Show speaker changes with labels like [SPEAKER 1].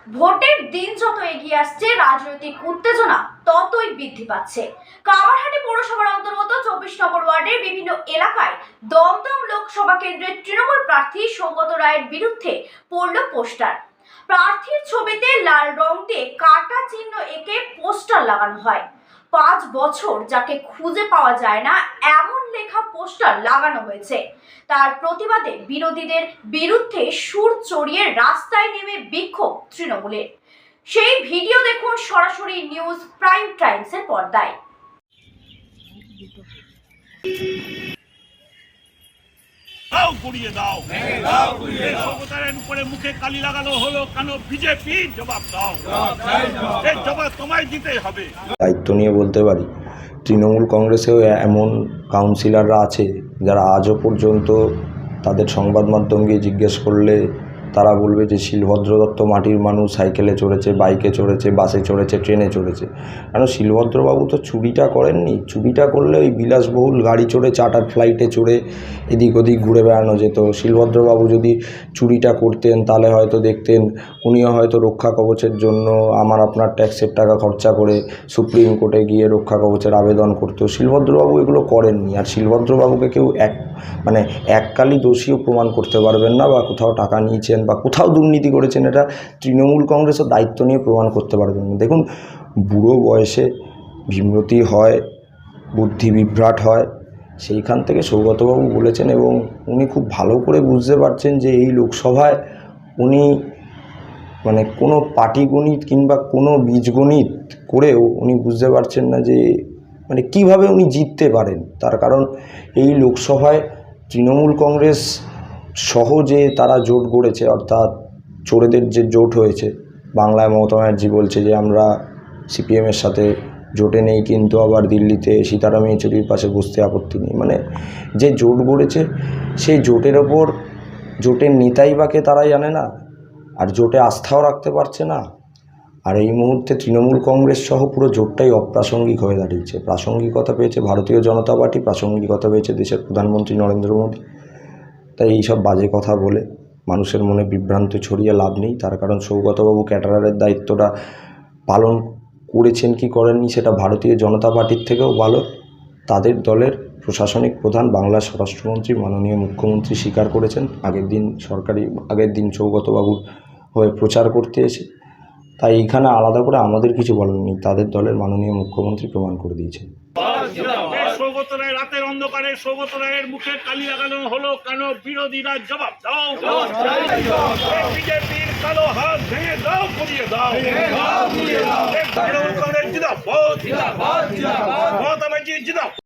[SPEAKER 1] ভোটের দিন যত এগিয়ে আসছে রাজনৈতিক উত্তেজনা ততই বৃদ্ধি পাচ্ছে। কামারহাটি পৌরসভার অন্তর্গত 24 নম্বর ওয়ার্ডের বিভিন্ন এলাকায় দমদম লোকসভা কেন্দ্রের তৃণমূল প্রার্থী সৌগত রায়ের বিরুদ্ধে পড়ল পোস্টার। প্রার্থীর ছবিতে লাল রং দিয়ে কাটা চিহ্ন এঁকে পোস্টার লাগানো হয়। 5 বছর যাকে খুঁজে পাওয়া যায় না এমন লেখা পোস্টার লাগানো হয়েছে। তার প্রতিবাদে বিরোধীদের বিরুদ্ধে সুর চড়িয়ে রাস্তায় নেমে বিক্ষোভ তৃণমূলের। সেই ভিডিও দেখুন সরাসরি নিউজ প্রাইম টাইমসের পর্দায়।
[SPEAKER 2] মুখে কালি লাগানো হলো কেন? বিজেপি জবাব দাও, এর জবাব তোমায় দিতেই হবে।
[SPEAKER 3] দায়িত্ব নিয়ে বলতে পারি, তৃণমূল কংগ্রেসেও এমন কাউন্সিলররা আছে যারা আজও পর্যন্ত তাদের সংবাদ মাধ্যমকে জিজ্ঞেস করলে তারা বলবে যে শিলভদ্র দত্ত মাটির মানুষ, সাইকেলে চড়েছে, বাইকে চড়েছে, বাসে চড়েছে, ট্রেনে চড়েছে। কারণ শিলভদ্রবাবু তো চুরিটা করেননি। চুরিটা করলে ওই বিলাসবহুল গাড়ি চড়ে, চার্টার ফ্লাইটে চড়ে এদিক ওদিক ঘুরে বেড়ানো যেত। শিলভদ্রবাবু যদি চুরিটা করতেন তাহলে হয়তো দেখতেন উনিও হয়তো রক্ষা কবচের জন্য আমার আপনার ট্যাক্সের টাকা খরচা করে সুপ্রিম কোর্টে গিয়ে রক্ষা কবচের আবেদন করতো। শিলভদ্রবাবু এগুলো করেননি। আর শিলভদ্রবাবুকে কেউ এককালই দোষীও প্রমাণ করতে পারবেন না, বা কোথাও টাকা নিয়েছেন বা কোথাও দুর্নীতি করেছেন এটা তৃণমূল কংগ্রেসও দায়িত্ব নিয়ে প্রমাণ করতে পারবেন না। দেখুন, বুড়ো বয়সে বিমূর্তি হয়, বুদ্ধি বিভ্রাট হয়, সেইখান থেকে সৌগতবাবু বলেছেন এবং উনি খুব ভালো করে বুঝতে পারছেন যে এই লোকসভায় উনি কোনো পাটিগণিত কিংবা কোনো বীজগণিত করেও উনি বুঝতে পারছেন না যে কিভাবে উনি জিততে পারেন। তার কারণ এই লোকসভায় তৃণমূল কংগ্রেস সহ যে তারা জোট গড়েছে, অর্থাৎ চোরেদের যে জোট হয়েছে, বাংলায় মমতা ব্যানার্জি বলছে যে আমরা সিপিএমের সাথে জোটে নেই, কিন্তু আবার দিল্লিতে সীতারাম ইয়েচুরির পাশে বসতে আপত্তি নেই। যে জোট গড়েছে সেই জোটের ওপর জোটের নেতাই বাকে তারা জানে না, আর জোটে আস্থাও রাখতে পারছে না। আর এই মুহূর্তে তৃণমূল কংগ্রেস সহ পুরো জোটটাই অপ্রাসঙ্গিক হয়ে দাঁড়িয়েছে। প্রাসঙ্গিকতা পেয়েছে ভারতীয় জনতা পার্টি, প্রাসঙ্গিকতা পেয়েছে দেশের প্রধানমন্ত্রী নরেন্দ্র মোদী। তাই এইসব বাজে কথা বলে মানুষের মনে বিভ্রান্তি ছড়িয়ে লাভ নেই। তার কারণ সৌগতবাবু ক্যাটারারের দায়িত্বটা পালন করেছেন কি করেননি সেটা ভারতীয় জনতা পার্টির থেকেও ভালো তাদের দলের প্রশাসনিক প্রধান বাংলার স্বরাষ্ট্রমন্ত্রী মাননীয় মুখ্যমন্ত্রী স্বীকার করেছেন আগের দিন সৌগতবাবুর হয়ে প্রচার করতে এসে। তাই এইখানে আলাদা করে আমাদের কিছু বলার নেই, তাদের দলের মাননীয় মুখ্যমন্ত্রী প্রমাণ করে দিয়েছেন।
[SPEAKER 2] সৌগত রায় রাতের অন্ধকারে সৌগত রায়ের মুখে কালি লাগানো হলো কেন? বিরোধীরা জবাব দাও, বিজেপির কালো হাত ভেঙে দাও, করিয়ে দাও।